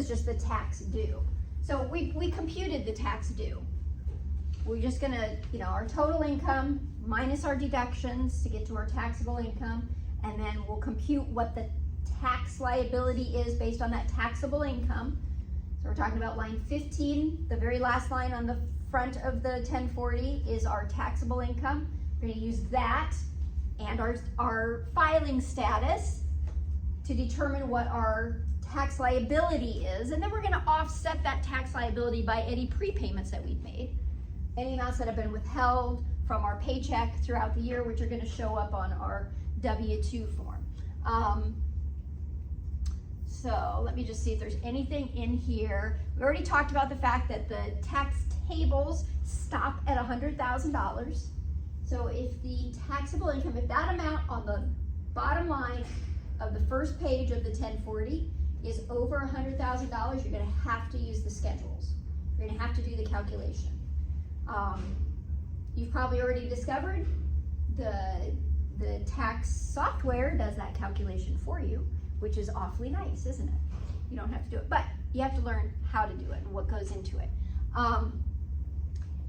is just the tax due. So we computed the tax due. We're just gonna, our total income minus our deductions to get to our taxable income, and then we'll compute what the tax liability is based on that taxable income. So we're talking about line 15, the very last line on the front of the 1040 is our taxable income. We're gonna use that and our filing status to determine what our tax liability is, and then we're gonna offset that tax liability by any prepayments that we've made, any amounts that have been withheld from our paycheck throughout the year, which are gonna show up on our W-2 form. So let me just see if there's anything in here. We already talked about the fact that the tax tables stop at $100,000. So if the taxable income, if that amount on the bottom line of the first page of the 1040 is over $100,000, you're gonna have to use the schedules. You're gonna have to do the calculation. You've probably already discovered the tax software does that calculation for you, which is awfully nice, isn't it? You don't have to do it, but you have to learn how to do it and what goes into it.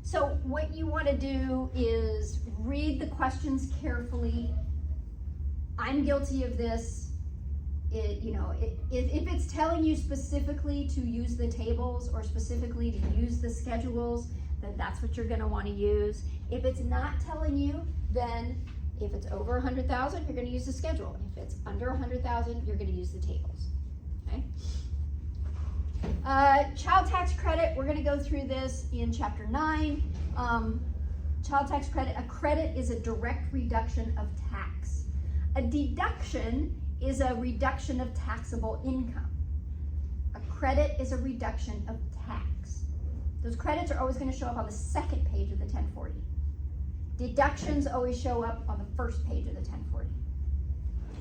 So what you want to do is read the questions carefully. I'm guilty of this. If it's telling you specifically to use the tables or specifically to use the schedules, then that's what you're going to want to use. If it's not telling you, then if it's over 100,000, you're going to use the schedule. If it's under 100,000, you're going to use the tables. Okay. Child tax credit, we're going to go through this in chapter 9. Child tax credit, a credit is a direct reduction of tax. A deduction is a reduction of taxable income. A credit is a reduction of tax. Those credits are always going to show up on the second page of the 1040. Deductions always show up on the first page of the 1040.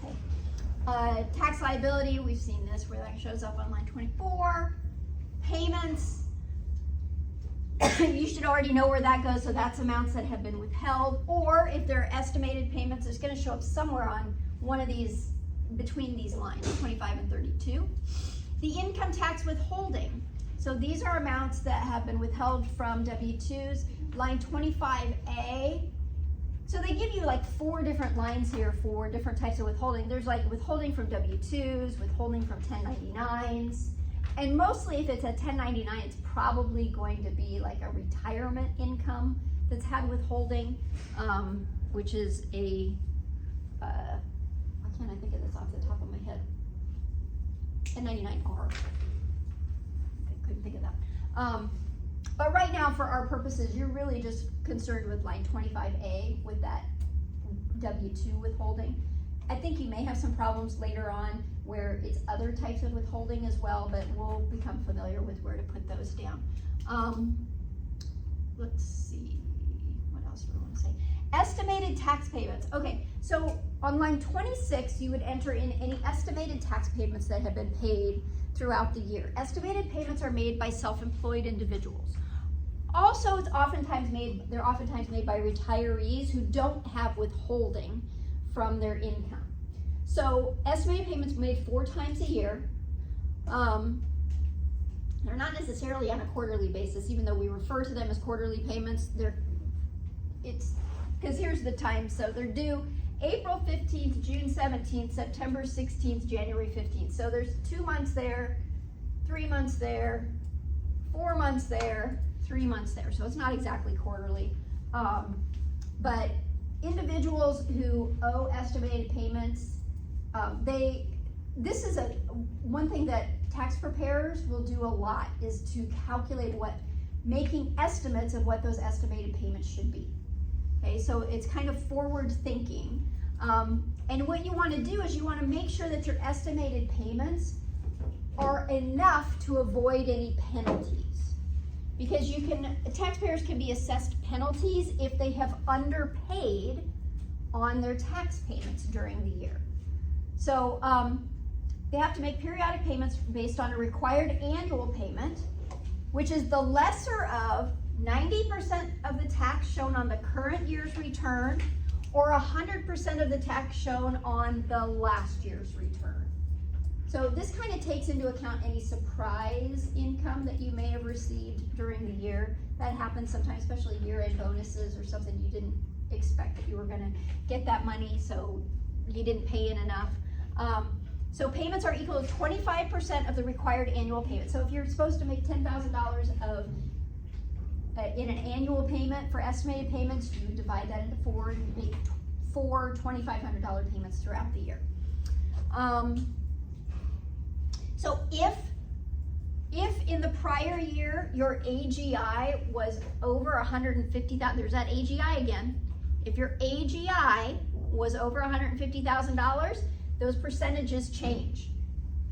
Okay. Tax liability, we've seen this where that shows up on line 24. Payments, you should already know where that goes, so that's amounts that have been withheld, or if they're estimated payments, it's going to show up somewhere on one of these, between these lines, 25 and 32. The income tax withholding, so these are amounts that have been withheld from W-2s. Line 25A, so they give you like 4 different lines here for different types of withholding. There's like withholding from W-2s, withholding from 1099s, and mostly if it's a 1099, it's probably going to be like a retirement income that's had withholding, which is a, why can't I think of this off the top of my head? 1099R. I couldn't think of that. But right now, for our purposes, you're really just concerned with line 25A with that W-2 withholding. I think you may have some problems later on where it's other types of withholding as well, but we'll become familiar with where to put those down. Let's see, what else do I want to say? Estimated tax payments. Okay, so on line 26, you would enter in any estimated tax payments that have been paid throughout the year. Estimated payments are made by self-employed individuals. Also, they're oftentimes made by retirees who don't have withholding from their income. So estimated payments made 4 times a year. They're not necessarily on a quarterly basis, even though we refer to them as quarterly payments. Because here's the time, so they're due April 15th, June 17th, September 16th, January 15th. So there's 2 months there, 3 months there, 4 months there, 3 months there. So it's not exactly quarterly. But individuals who owe estimated payments, this is one thing that tax preparers will do a lot, is to calculate making estimates of what those estimated payments should be. Okay, so it's kind of forward thinking. And what you want to do is you want to make sure that your estimated payments are enough to avoid any penalties. Because taxpayers can be assessed penalties if they have underpaid on their tax payments during the year. So they have to make periodic payments based on a required annual payment, which is the lesser of 90% of the tax shown on the current year's return, or 100% of the tax shown on the last year's return. So this kind of takes into account any surprise income that you may have received during the year. That happens sometimes, especially year-end bonuses or something you didn't expect that you were gonna get that money, so you didn't pay in enough. So payments are equal to 25% of the required annual payment. So if you're supposed to make $10,000 of in an annual payment for estimated payments, you divide that into 4 and make 4 $2,500 payments throughout the year. So if in the prior year your AGI was over 150,000, there's that AGI again. If your AGI was over $150,000, those percentages change.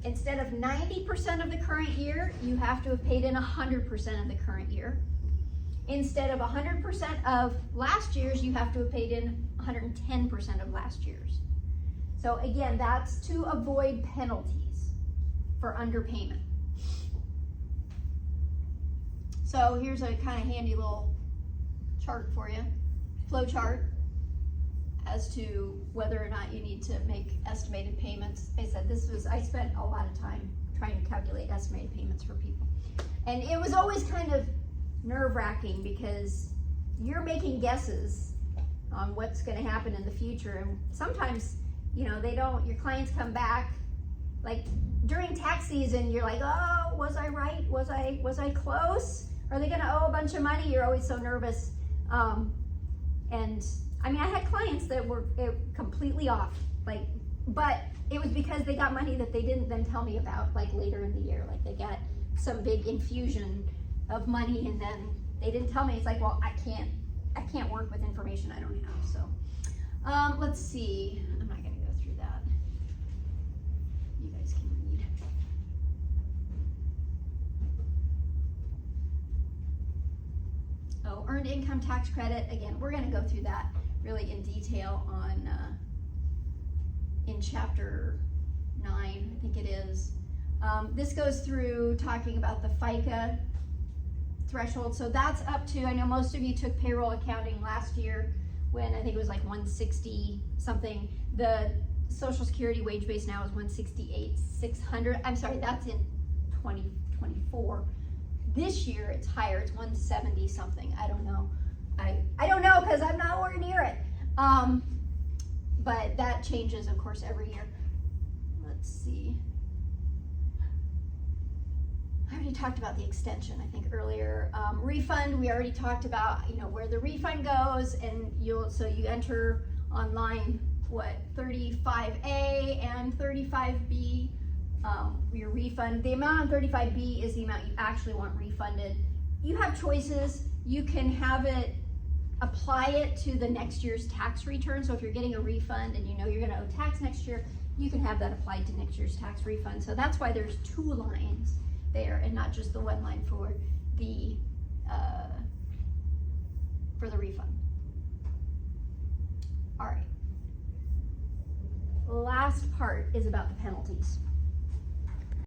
Instead of 90% of the current year, you have to have paid in 100% of the current year. Instead of 100% of last year's, you have to have paid in 110% of last year's. So again, that's to avoid penalties for underpayment. So here's a kind of handy little chart for you, flow chart, as to whether or not you need to make estimated payments. I said I spent a lot of time trying to calculate estimated payments for people. And it was always kind of nerve-wracking because you're making guesses on what's going to happen in the future, and sometimes, you know, your clients come back, like during tax season, you're like, oh, was I right? Was I close? Are they going to owe a bunch of money? You're always so nervous. And I mean, I had clients that were completely off, but it was because they got money that they didn't then tell me about, like later in the year, like they got some big infusion of money and then they didn't tell me. It's like, well, I can't work with information I don't have. So let's see, I'm not going to go through that. You guys can read. Oh, earned income tax credit. Again, we're going to go through that really in detail on in chapter 9, I think it is. This goes through talking about the FICA threshold. So that's up to, I know most of you took payroll accounting last year when I think it was like 160 something. The Social Security wage base now is 168,600. I'm sorry, that's in 2024. This year it's higher, it's 170 something. I don't know. I don't know because I'm nowhere near it. But that changes, of course, every year. Let's see. I already talked about the extension, I think, earlier. Refund, we already talked about, you know, where the refund goes, and you enter online, 35A and 35B, your refund. The amount on 35B is the amount you actually want refunded. You have choices. You can have it, apply it to the next year's tax return. So if you're getting a refund and you know you're gonna owe tax next year, you can have that applied to next year's tax refund. So that's why there's 2 lines there and not just the 1 line for the refund. All right. Last part is about the penalties.